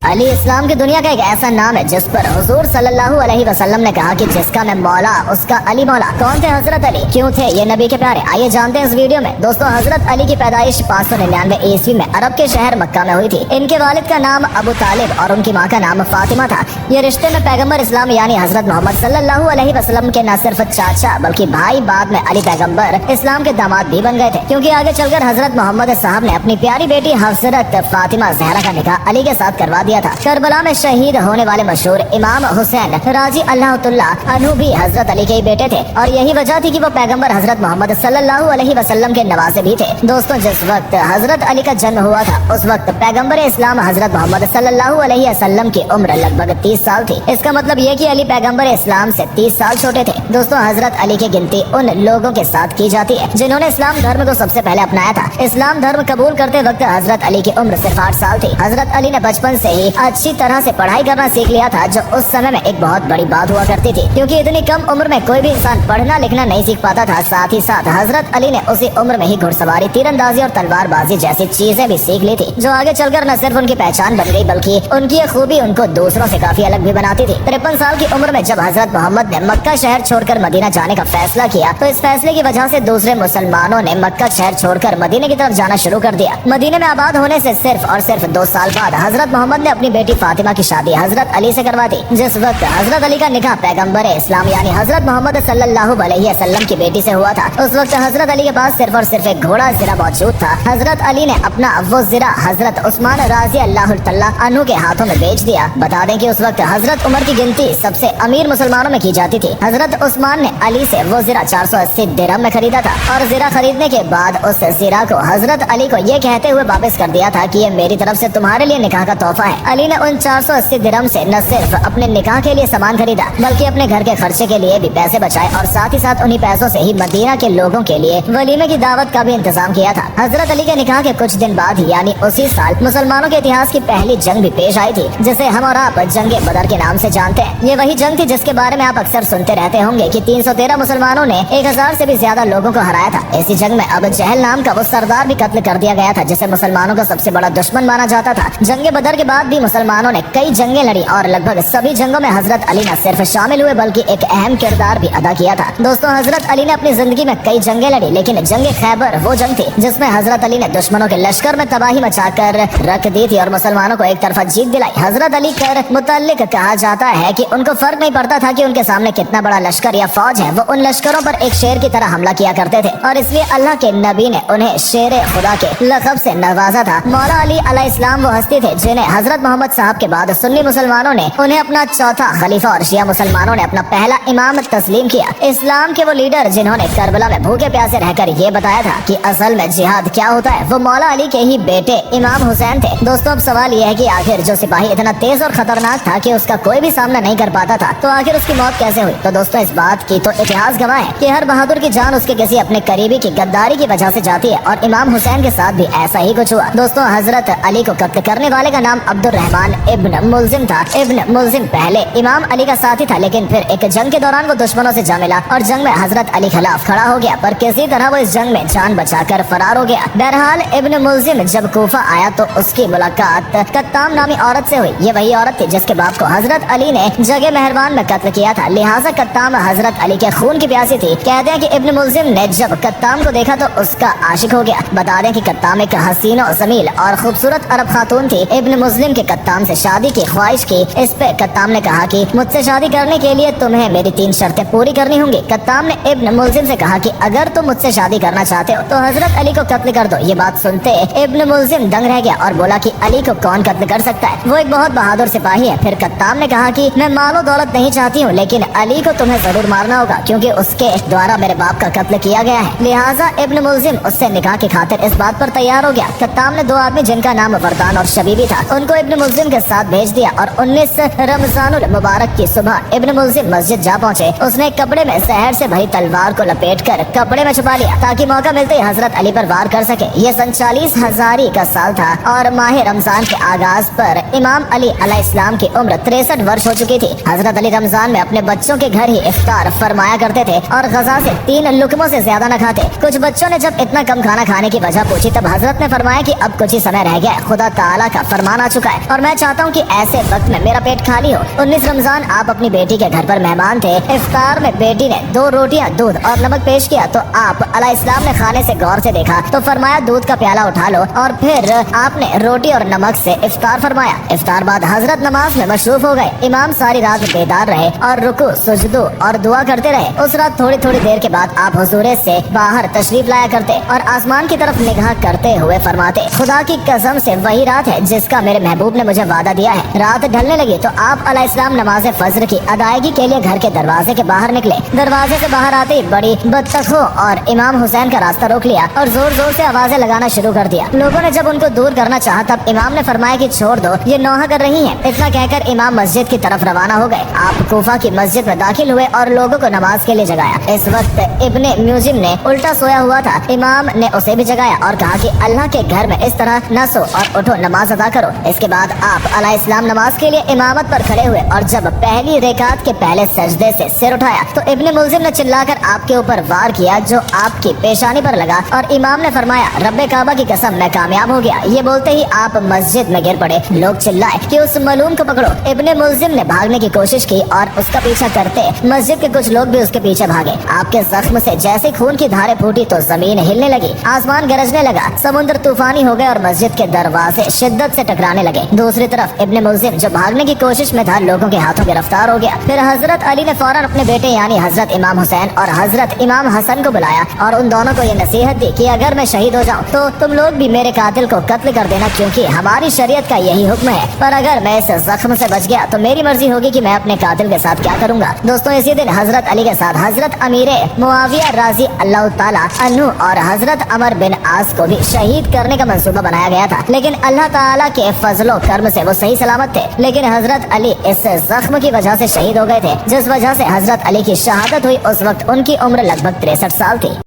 अली इस्लाम की दुनिया का एक ऐसा नाम है जिस पर हुजूर सल्लल्लाहु अलैहि वसल्लम ने कहा कि जिसका मैं मौला उसका अली मौला। कौन थे हजरत अली, क्यों थे ये नबी के प्यारे, आइए जानते हैं इस वीडियो में। दोस्तों, हजरत अली की पैदाइश 599 ईस्वी में अरब के शहर मक्का में हुई थी। इनके वालिद का नाम अबू तालिब और उनकी माँ का नाम फातिमा था। ये रिश्ते में पैगम्बर इस्लाम यानी हजरत मोहम्मद सल्लल्लाहु अलैहि वसल्लम के न सिर्फ चाचा बल्कि भाई, बाद में अली पैगम्बर इस्लाम के दामाद भी बन गए थे, क्योंकि आगे चलकर हजरत मोहम्मद साहब ने अपनी प्यारी बेटी हजरत फातिमा जहरा का निकाह अली के साथ करवा दिया था। करबला में शहीद होने वाले मशहूर इमाम हुसैन राजी अल्लाह तआला अन्हु भी हजरत अली के ही बेटे थे और यही वजह थी कि वो पैगम्बर हजरत मोहम्मद सल्लल्लाहु अलैहि वसल्लम के नवासे भी थे। दोस्तों, जिस वक्त हजरत अली का जन्म हुआ था उस वक्त पैगम्बर इस्लाम हजरत मोहम्मद सल्लल्लाहु अलैहि वसल्लम की उम्र लगभग 30 साल थी। इसका मतलब ये कि अली पैगम्बर इस्लाम से 30 साल छोटे थे। दोस्तों, हजरत अली की गिनती उन लोगों के साथ की जाती है जिन्होंने इस्लाम धर्म को सबसे पहले अपनाया था। इस्लाम धर्म कबूल करते वक्त हजरत अली की उम्र सिर्फ 8 साल थी। हजरत अली ने बचपन से ही अच्छी तरह से पढ़ाई करना सीख लिया था, जो उस समय में एक बहुत बड़ी बात हुआ करती थी, क्योंकि इतनी कम उम्र में कोई भी इंसान पढ़ना लिखना नहीं सीख पाता था। साथ ही साथ हजरत अली ने उसी उम्र में ही घुड़सवारी, तीरंदाजी और तलवारबाजी जैसी चीजें भी सीख ली थी, जो आगे चलकर न सिर्फ उनकी पहचान बन गई बल्कि उनकी ये खूबी उनको दूसरों से काफी अलग भी बनाती थी। 53 साल की उम्र में जब हजरत मोहम्मद ने मक्का शहर छोड़कर मदीना जाने का फैसला किया तो इस फैसले की वजह से दूसरे मुसलमानों ने मक्का शहर छोड़कर मदीने की तरफ जाना शुरू कर दिया। मदीने में आबाद होने से सिर्फ और सिर्फ 2 साल बाद हजरत मोहम्मद ने अपनी बेटी फातिमा की शादी हजरत अली से करवा दी। जिस वक्त हजरत अली का निकाह पैगम्बर इस्लाम यानी हजरत मोहम्मद सल्लल्लाहु अलैहि वसल्लम की बेटी से हुआ था, उस वक्त हजरत अली के पास सिर्फ और सिर्फ एक घोड़ा ज़िरा मौजूद था। हजरत अली ने अपना वो ज़िरा हजरत उस्मान राजी अल्लाह तआला अन्हु के हाथों में बेच दिया। बता दें कि उस वक्त हजरत उमर की गिनती सबसे अमीर मुसलमानों में की जाती थी। हजरत उस्मान ने अली से वो ज़िरा 480 दिरहम में खरीदा था और ज़िरा खरीदने के बाद उस ज़िरा को हजरत अली को ये कहते हुए वापस कर दिया था कि ये मेरी तरफ से तुम्हारे लिए निकाह का तोहफा है। अली ने उन 480 दिरहम से न सिर्फ अपने निकाह के लिए सामान खरीदा बल्कि अपने घर के खर्चे के लिए भी पैसे बचाए और साथ ही साथ उन्हीं पैसों से ही मदीना के लोगों के लिए वलीमे की दावत का भी इंतजाम किया था। हजरत अली के निकाह के कुछ दिन बाद ही यानी उसी साल मुसलमानों के इतिहास की पहली जंग भी पेश आई थी, जिसे हम और आप जंगे बदर के नाम से जानते हैं। ये वही जंग थी जिसके बारे में आप अक्सर सुनते रहते होंगे कि 313 मुसलमानों ने 1000 से भी ज्यादा लोगों को हराया था। इसी जंग में अब जहल नाम का वो सरदार भी कत्ल कर दिया गया था जिसे मुसलमानों का सबसे बड़ा दुश्मन माना जाता था। जंगे बदर के बाद भी मुसलमानों ने कई जंगें लड़ी और लगभग सभी जंगों में हजरत अली न सिर्फ शामिल हुए बल्कि एक अहम किरदार भी अदा किया था। दोस्तों, हजरत अली ने अपनी जिंदगी में कई जंगें लड़ी, लेकिन जंग खैबर वो जंग थी जिसमें हजरत अली ने दुश्मनों के लश्कर में तबाही मचाकर रख दी थी और मुसलमानों को एक तरफा जीत दिलाई। हजरत अली कर मुतल्लिक कहा जाता है कि उनको फर्क नहीं पड़ता था कि उनके सामने कितना बड़ा लश्कर या फौज है, वो उन लश्करों पर एक शेर की तरह हमला किया करते थे और इसलिए अल्लाह के नबी ने उन्हें शेर खुदा के लक़ब से नवाजा था। मौला अली अलैहिस्सलाम वो हस्ती थे जिन्हें हजरत मोहम्मद साहब के बाद सुन्नी मुसलमानों ने उन्हें अपना चौथा खलीफा और शिया मुसलमानों ने अपना पहला इमाम तस्लीम किया। इस्लाम के वो लीडर जिन्होंने करबला में भूखे प्यासे रहकर ये बताया था कि असल में जिहाद क्या होता है, वो मौला अली के ही बेटे इमाम हुसैन थे। दोस्तों, अब सवाल ये है कि आखिर जो सिपाही इतना तेज और खतरनाक था कि उसका कोई भी सामना नहीं कर पाता था, तो आखिर उसकी मौत कैसे हुई? तो दोस्तों, इस बात की तो इतिहास गवाह है कि हर बहादुर की जान उसके किसी अपने करीबी की गद्दारी की वजह से जाती है और इमाम हुसैन के साथ भी ऐसा ही कुछ हुआ। दोस्तों, हजरत अली को कत्ल करने वाले का नाम अब्दुर रहमान इब्न मुल्जिम था। इब्न मुल्जिम पहले इमाम अली का साथी था, लेकिन फिर एक जंग के दौरान वो दुश्मनों से जा मिला और जंग में हजरत अली खिलाफ खड़ा हो गया, पर किसी तरह वो इस जंग में जान बचाकर फरार हो गया। बहरहाल इब्न मुल्जिम जब कूफा आया तो उसकी मुलाकात कत्ताम नामी औरत से हुई। ये वही औरत थी जिसके बाप को हजरत अली ने जगह मेहरबान में कत्ल किया था, लिहाजा कत्ताम हजरत अली के खून की प्यासी थी। कहते हैं कि इब्न मुल्जिम ने जब कत्ताम को देखा तो उसका आशिक हो गया। बता दें कि कत्ताम एक हसीन और जमील और खूबसूरत अरब खातून थी। इब्न मुस्लिम के कत्ताम से शादी की ख्वाहिश की। इस पे कत्ताम ने कहा कि मुझसे शादी करने के लिए तुम्हें मेरी 3 शर्तें पूरी करनी होंगी। कत्ताम ने इब्न मुल्जिम से कहा कि अगर तुम मुझसे शादी करना चाहते हो तो हजरत अली को कत्ल कर दो। ये बात सुनते इब्न मुल्जिम दंग रह गया और बोला कि अली को कौन कत्ल कर सकता है, वो एक बहुत बहादुर सिपाही है। फिर कत्ताम ने कहा कि मैं मालो दौलत नहीं चाहती हूँ, लेकिन अली को तुम्हें जरूर मारना होगा क्योंकि उसके द्वारा मेरे बाप का कत्ल किया गया है। लिहाजा इब्न मुल्जिम उससे निकाह की खातिर इस बात पर तैयार हो गया। कत्ताम ने 2 आदमी जिनका नाम वरदान और शबीबी था उनको इब्न मुल्जिम के साथ भेज दिया और 19 रमजानुल मुबारक की सुबह इब्न मुल्जिम मस्जिद जा पहुंचे। उसने कपड़े में जहर से भरी तलवार को लपेटकर कपड़े में छुपा लिया ताकि मौका मिलते ही हजरत अली पर वार कर सके। ये सन 40 हजारी का साल था और माह रमजान के आगाज पर इमाम अली अलैहिस्सलाम की उम्र 63 वर्ष हो चुकी थी। हजरत अली रमजान में अपने बच्चों के घर ही इफ्तार फरमाया करते थे और गजा से 3 लुकमों से ज्यादा न खाते। कुछ बच्चों ने जब इतना कम खाना खाने की वजह पूछी तब हजरत ने फरमाया कि अब कुछ ही समय रह गया, खुदा ताला का फरमान आ चुका है। है और मैं चाहता हूँ कि ऐसे वक्त में मेरा पेट खाली हो। 19 रमजान आप अपनी बेटी के घर पर मेहमान थे। इफ्तार में बेटी ने 2 रोटियां, दूध और नमक पेश किया तो आप अलैहिस्सलाम ने खाने से गौर से देखा तो फरमाया दूध का प्याला उठा लो और फिर आपने रोटी और नमक से इफ्तार फरमाया। इफ्तार बाद हजरत नमाज में मशरूफ हो गए। इमाम सारी रात बेदार रहे और रुकू, सुजदू और दुआ करते रहे। उस रात थोड़ी थोड़ी देर के बाद आप हुजूरे से बाहर तशरीफ लाया करते और आसमान की तरफ निगाह करते हुए फरमाते, खुदा की कसम से वही रात है जिसका मेरे महबूब ने मुझे वादा दिया है। रात ढलने लगी तो आप अलैहिस्सलाम नमाज फज्र की अदायगी के लिए घर के दरवाजे के बाहर निकले। दरवाजे से बाहर आते ही बड़ी बदतखों और इमाम हुसैन का रास्ता रोक लिया और जोर जोर से आवाजें लगाना शुरू कर दिया। लोगों ने जब उनको दूर करना चाहा तब इमाम ने फरमाया कि छोड़ दो, ये नौहा कर रही हैं। इतना कहकर इमाम मस्जिद की तरफ रवाना हो गए। आप कूफा की मस्जिद में दाखिल हुए और लोगों को नमाज के लिए जगाया। इस वक्त इब्ने म्यूजिम ने उल्टा सोया हुआ था। इमाम ने उसे भी जगाया और कहा कि अल्लाह के घर में इस तरह न सो और उठो, नमाज अदा करो। इसके बाद आप अलैहिस्सलाम नमाज के लिए इमामत पर खड़े हुए और जब पहली रेकात के पहले सजदे से सिर उठाया तो इब्ने मुल्जिम ने चिल्लाकर आपके ऊपर वार किया जो आपकी पेशानी पर लगा और इमाम ने फरमाया, रब्बे काबा की कसम मैं कामयाब हो गया। ये बोलते ही आप मस्जिद में गिर पड़े। लोग चिल्लाए कि उस मलूम को पकड़ो। इब्ने मुल्जिम ने भागने की कोशिश की और उसका पीछा करते मस्जिद के कुछ लोग भी उसके पीछे भागे। आपके जख्म से जैसे खून की धारें फूटी तो जमीन हिलने लगी, आसमान गरजने लगा, समुद्र तूफानी हो गए और मस्जिद के दरवाजे शिद्दत से टकराने लगे। दूसरी तरफ इब्ने मुल्जिम जो भागने की कोशिश में था लोगों के हाथों गिरफ्तार हो गया। फिर हजरत अली ने फौरन अपने बेटे यानी हजरत इमाम हुसैन और हजरत इमाम हसन को बुलाया और उन दोनों को ये नसीहत दी कि अगर मैं शहीद हो जाऊं तो तुम लोग भी मेरे कातिल को कत्ल कर देना, क्योंकि हमारी शरीयत का यही हुक्म है। पर अगर मैं इस जख्म से बच गया तो मेरी मर्जी होगी कि मैं अपने कातिल के साथ क्या करूंगा। दोस्तों, इसी दिन हजरत अली के साथ हजरत अमीर मुआविया राजी अल्लाह ताला अन्हु और हजरत अमर बिन आस को भी शहीद करने का मंसूबा बनाया गया था, लेकिन अल्लाह ताला के फजलो कर्म से वो सही सलामत थे। लेकिन हजरत अली इस जख्म की वजह से शहीद हो गए थे, जिस वजह से हजरत अली की शहादत हुई। उस वक्त उनकी उम्र लगभग 63 साल थी।